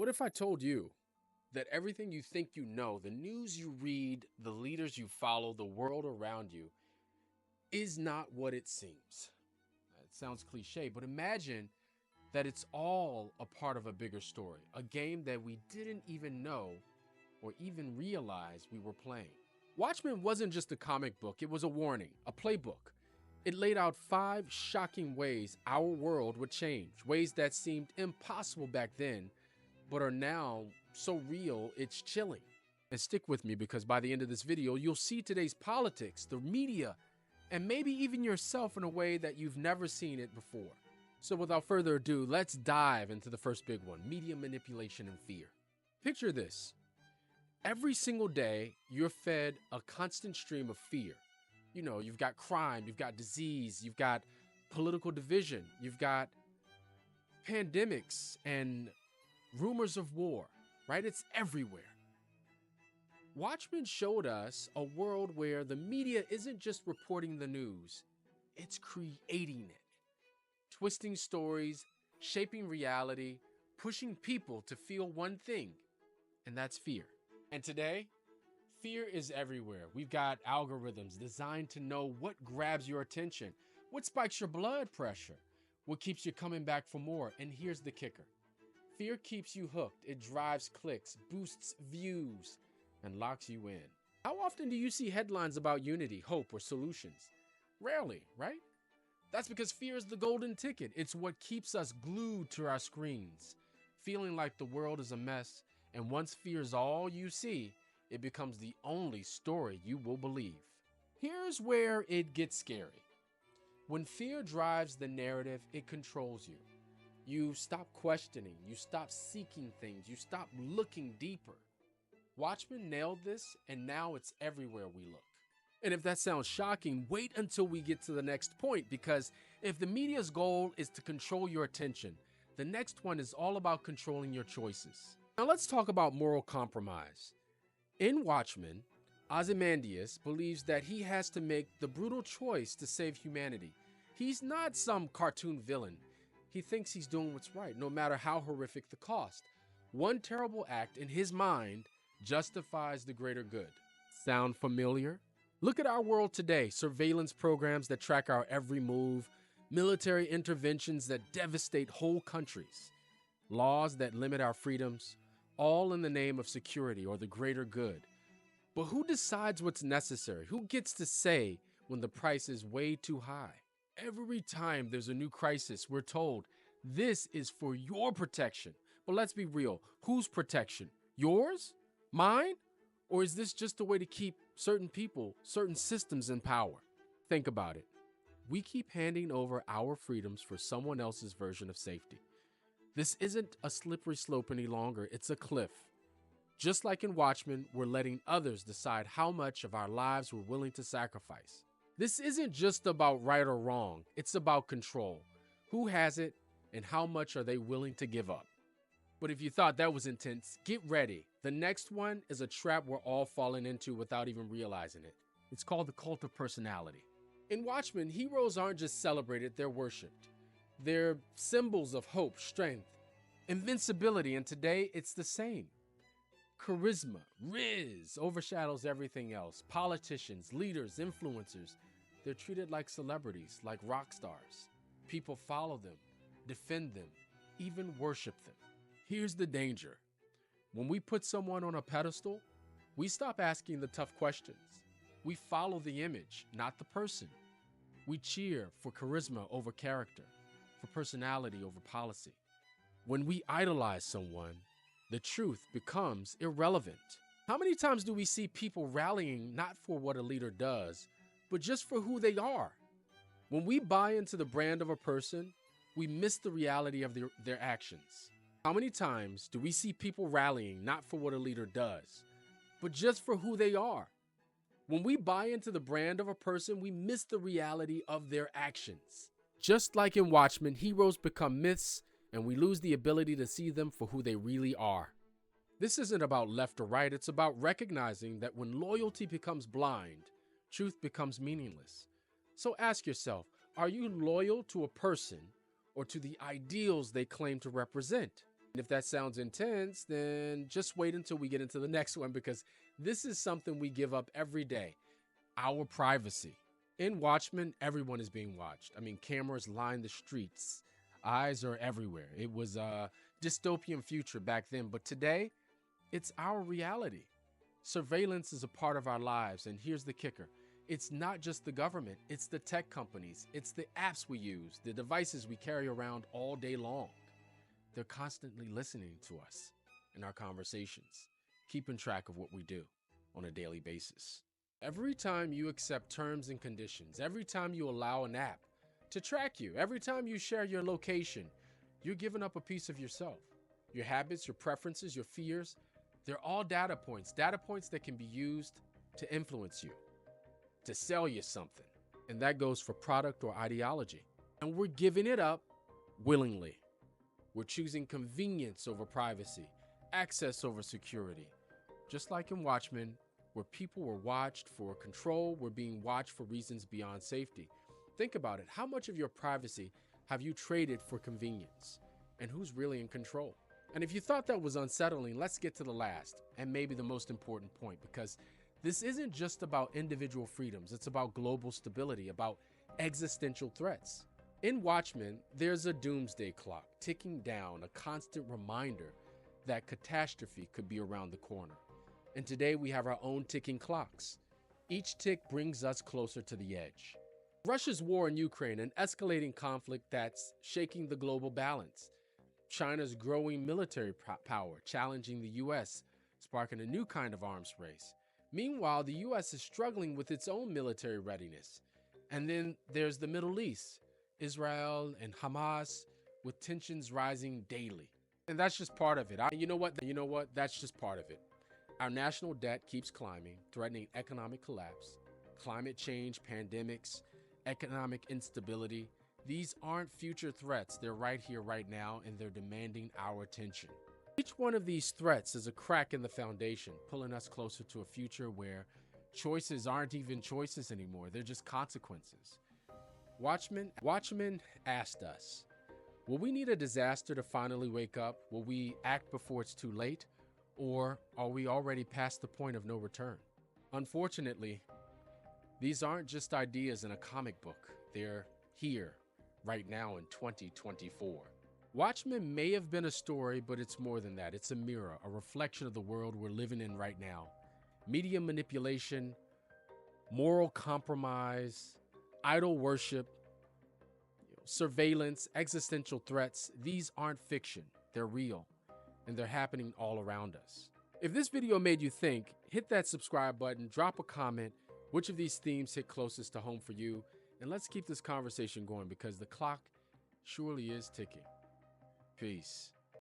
What if I told you that everything you think you know, the news you read, the leaders you follow, the world around you, is not what it seems? It sounds cliche, but imagine that it's all a part of a bigger story, a game that we didn't even know or even realize we were playing. Watchmen wasn't just a comic book, it was a warning, a playbook. It laid out 5 shocking ways our world would change, ways that seemed impossible back then, but are now so real it's chilling. And stick with me, because by the end of this video, you'll see today's politics, the media, and maybe even yourself in a way that you've never seen it before. So without further ado, let's dive into the first big one: media manipulation and fear. Picture this. Every single day, you're fed a constant stream of fear. You know, you've got crime, you've got disease, you've got political division, you've got pandemics and rumors of war, right? It's everywhere. Watchmen showed us a world where the media isn't just reporting the news, it's creating it. Twisting stories, shaping reality, pushing people to feel one thing, and that's fear. And today, fear is everywhere. We've got algorithms designed to know what grabs your attention, what spikes your blood pressure, what keeps you coming back for more. And here's the kicker. Fear keeps you hooked. It drives clicks, boosts views, and locks you in. How often do you see headlines about unity, hope, or solutions? Rarely, right? That's because fear is the golden ticket. It's what keeps us glued to our screens, feeling like the world is a mess. And once fear is all you see, it becomes the only story you will believe. Here's where it gets scary. When fear drives the narrative, it controls you. You stop questioning, you stop seeking things, you stop looking deeper. Watchmen nailed this, and now it's everywhere we look. And if that sounds shocking, wait until we get to the next point, because if the media's goal is to control your attention, the next one is all about controlling your choices. Now let's talk about moral compromise. In Watchmen, Ozymandias believes that he has to make the brutal choice to save humanity. He's not some cartoon villain. He thinks he's doing what's right, no matter how horrific the cost. One terrible act in his mind justifies the greater good. Sound familiar? Look at our world today. Surveillance programs that track our every move, military interventions that devastate whole countries, laws that limit our freedoms, all in the name of security or the greater good. But who decides what's necessary? Who gets to say when the price is way too high? Every time there's a new crisis, we're told, this is for your protection. But let's be real, whose protection? Yours? Mine? Or is this just a way to keep certain people, certain systems in power? Think about it. We keep handing over our freedoms for someone else's version of safety. This isn't a slippery slope any longer, it's a cliff. Just like in Watchmen, we're letting others decide how much of our lives we're willing to sacrifice. This isn't just about right or wrong, it's about control. Who has it, and how much are they willing to give up? But if you thought that was intense, get ready. The next one is a trap we're all falling into without even realizing it. It's called the cult of personality. In Watchmen, heroes aren't just celebrated, they're worshipped. They're symbols of hope, strength, invincibility, and today it's the same. Charisma, riz, overshadows everything else. Politicians, leaders, influencers, they're treated like celebrities, like rock stars. People follow them, defend them, even worship them. Here's the danger. When we put someone on a pedestal, we stop asking the tough questions. We follow the image, not the person. We cheer for charisma over character, for personality over policy. When we idolize someone, the truth becomes irrelevant. How many times do we see people rallying not for what a leader does, but just for who they are? When we buy into the brand of a person, we miss the reality of their actions. How many times do we see people rallying not for what a leader does, but just for who they are? When we buy into the brand of a person, we miss the reality of their actions. Just like in Watchmen, heroes become myths, and we lose the ability to see them for who they really are. This isn't about left or right, it's about recognizing that when loyalty becomes blind, truth becomes meaningless. So ask yourself, are you loyal to a person or to the ideals they claim to represent? If that sounds intense, then just wait until we get into the next one, because this is something we give up every day: our privacy. In Watchmen, everyone is being watched. I mean, cameras line the streets, eyes are everywhere. It was a dystopian future back then, but today, it's our reality. Surveillance is a part of our lives, and here's the kicker: it's not just the government, it's the tech companies, it's the apps we use, the devices we carry around all day long. They're constantly listening to us in our conversations, keeping track of what we do on a daily basis. Every time you accept terms and conditions, every time you allow an app to track you, every time you share your location, you're giving up a piece of yourself. Your habits, your preferences, your fears, they're all data points that can be used to influence you, to sell you something. And that goes for product or ideology. And we're giving it up willingly. We're choosing convenience over privacy, access over security. Just like in Watchmen, where people were watched for control, we're being watched for reasons beyond safety. Think about it. How much of your privacy have you traded for convenience? And who's really in control? And if you thought that was unsettling, let's get to the last and maybe the most important point, because this isn't just about individual freedoms. It's about global stability, about existential threats. In Watchmen, there's a doomsday clock ticking down, a constant reminder that catastrophe could be around the corner. And today we have our own ticking clocks. Each tick brings us closer to the edge. Russia's war in Ukraine, an escalating conflict that's shaking the global balance. China's growing military power, challenging the U.S., sparking a new kind of arms race. Meanwhile, the U.S. is struggling with its own military readiness. And then there's the Middle East, Israel and Hamas, with tensions rising daily. And that's just part of it. You know what? That's just part of it. Our national debt keeps climbing, threatening economic collapse, climate change, pandemics, economic instability. These aren't future threats. They're right here, right now, and they're demanding our attention. Each one of these threats is a crack in the foundation, pulling us closer to a future where choices aren't even choices anymore. They're just consequences. Watchmen asked us, will we need a disaster to finally wake up? Will we act before it's too late? Or are we already past the point of no return? Unfortunately, these aren't just ideas in a comic book. They're here, right now in 2024. Watchmen may have been a story, but it's more than that. It's a mirror, a reflection of the world we're living in right now. Media manipulation, moral compromise, idol worship, surveillance, existential threats. These aren't fiction. They're real, and they're happening all around us. If this video made you think, hit that subscribe button, drop a comment. Which of these themes hit closest to home for you? And let's keep this conversation going, because the clock surely is ticking. Peace.